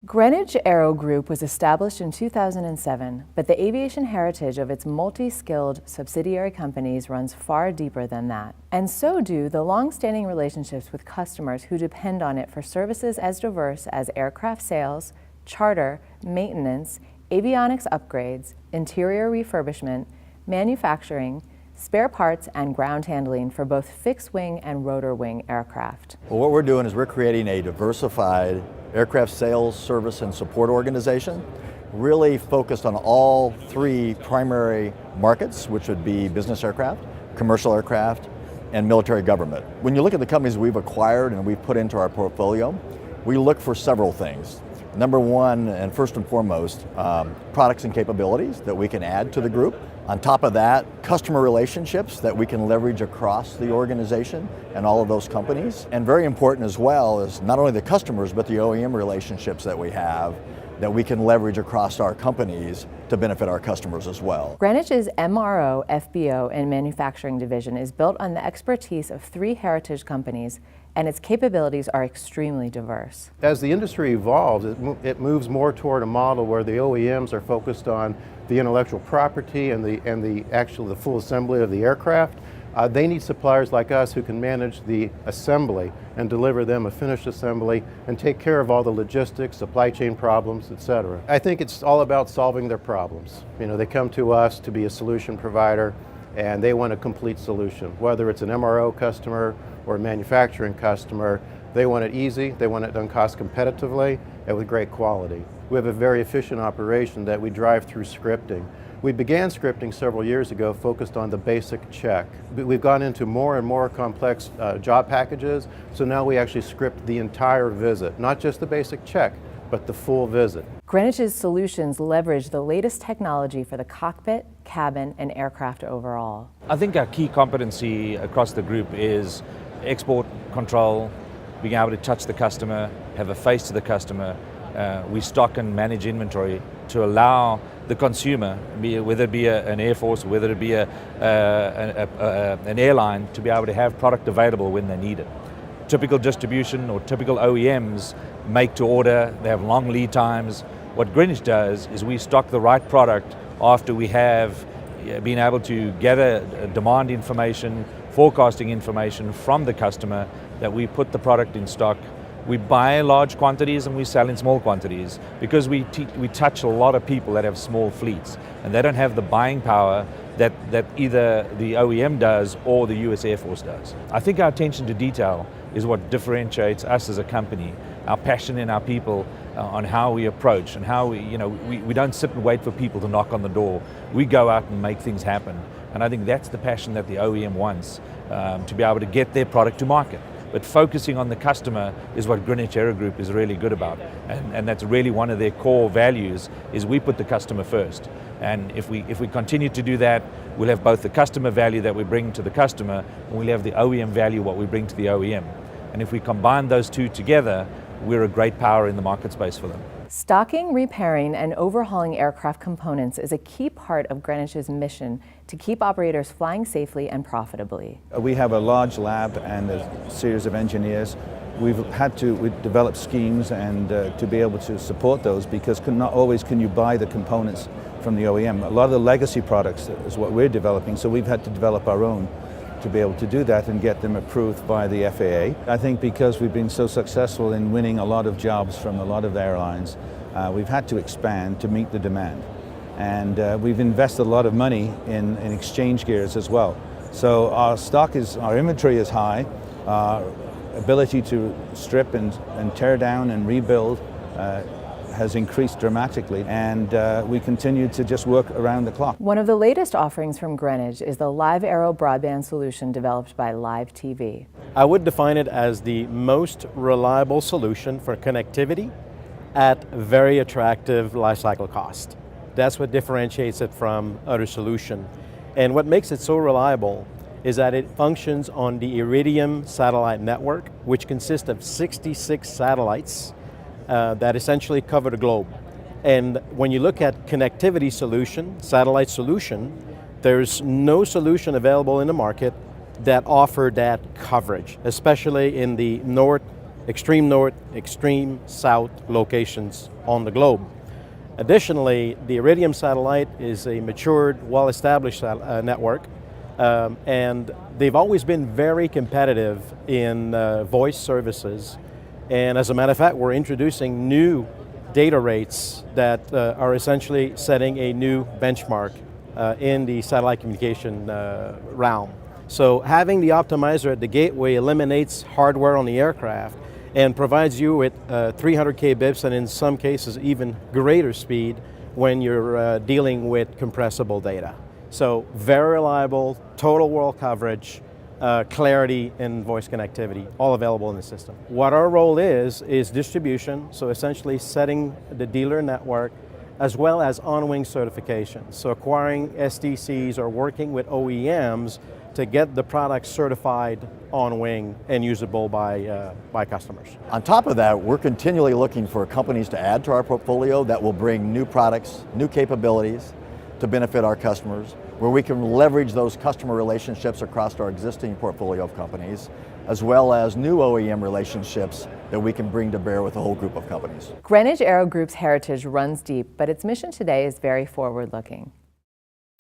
Greenwich AeroGroup was established in 2007, but the aviation heritage of its multi-skilled subsidiary companies runs far deeper than that. And so do the long-standing relationships with customers who depend on it for services as diverse as aircraft sales, charter, maintenance, avionics upgrades, interior refurbishment, manufacturing, spare parts, and ground handling for both fixed-wing and rotor-wing aircraft. Well, what we're doing is we're creating a diversified aircraft sales, service, and support organization, really focused on all three primary markets, which would be business aircraft, commercial aircraft, and military government. When you look at the companies we've acquired and we've put into our portfolio, we look for several things. Number one, and first and foremost, products and capabilities that we can add to the group. On top of that, customer relationships that we can leverage across the organization and all of those companies. And very important as well is not only the customers, but the OEM relationships that we have that we can leverage across our companies to benefit our customers as well. Greenwich's MRO, FBO, and manufacturing division is built on the expertise of three heritage companies, and its capabilities are extremely diverse. As the industry evolves, it moves more toward a model where the OEMs are focused on the intellectual property and the full assembly of the aircraft. They need suppliers like us who can manage the assembly and deliver them a finished assembly and take care of all the logistics, supply chain problems, etc. I think it's all about solving their problems. You know, they come to us to be a solution provider and they want a complete solution. Whether it's an MRO customer or a manufacturing customer, they want it easy, they want it done cost competitively and with great quality. We have a very efficient operation that we drive through scripting. We began scripting several years ago, focused on the basic check. We've gone into more and more complex job packages, so now we actually script the entire visit, not just the basic check, but the full visit. Greenwich's solutions leverage the latest technology for the cockpit, cabin, and aircraft overall. I think our key competency across the group is export control, being able to touch the customer, have a face to the customer. We stock and manage inventory to allow the consumer, whether it be an Air Force, whether it be an airline, to be able to have product available when they need it. Typical distribution or typical OEMs make to order, they have long lead times. What Greenwich does is we stock the right product after we have been able to gather demand information, forecasting information from the customer, that we put the product in stock. We buy large quantities and we sell in small quantities because we touch a lot of people that have small fleets and they don't have the buying power that either the OEM does or the US Air Force does. I think our attention to detail is what differentiates us as a company, our passion in our people on how we approach and how we don't sit and wait for people to knock on the door. We go out and make things happen. And I think that's the passion that the OEM wants, to be able to get their product to market. But focusing on the customer is what Greenwich AeroGroup is really good about. And that's really one of their core values, is we put the customer first. And if we continue to do that, we'll have both the customer value that we bring to the customer, and we'll have the OEM value, what we bring to the OEM. And if we combine those two together, we're a great power in the market space for them. Stocking, repairing, and overhauling aircraft components is a key part of Greenwich's mission to keep operators flying safely and profitably. We have a large lab and a series of engineers. We've developed schemes and to be able to support those, because not always can you buy the components from the OEM. A lot of the legacy products is what we're developing, so we've had to develop our own to be able to do that and get them approved by the FAA. I think because we've been so successful in winning a lot of jobs from a lot of airlines, we've had to expand to meet the demand. And we've invested a lot of money in exchange gears as well. So our inventory is high, our ability to strip and tear down and rebuild has increased dramatically, and we continue to just work around the clock. One of the latest offerings from Greenwich is the Live Aero broadband solution developed by Live TV. I would define it as the most reliable solution for connectivity at very attractive lifecycle cost. That's what differentiates it from other solutions. And what makes it so reliable is that it functions on the Iridium satellite network, which consists of 66 satellites that essentially cover the globe. And when you look at connectivity solution, satellite solution, there's no solution available in the market that offer that coverage, especially in the North extreme north, extreme south locations on the globe. Additionally, the Iridium satellite is a matured, well-established network, and they've always been very competitive in voice services. And as a matter of fact, we're introducing new data rates that are essentially setting a new benchmark in the satellite communication realm. So having the optimizer at the gateway eliminates hardware on the aircraft and provides you with 300 kbps and in some cases even greater speed when you're dealing with compressible data. So very reliable, total world coverage, clarity and voice connectivity, all available in the system. What our role is distribution, so essentially setting the dealer network as well as on-wing certification. So acquiring STCs or working with OEMs to get the product certified on wing and usable by customers. On top of that, we're continually looking for companies to add to our portfolio that will bring new products, new capabilities to benefit our customers, where we can leverage those customer relationships across our existing portfolio of companies, as well as new OEM relationships that we can bring to bear with a whole group of companies. Greenwich AeroGroup's heritage runs deep, but its mission today is very forward-looking.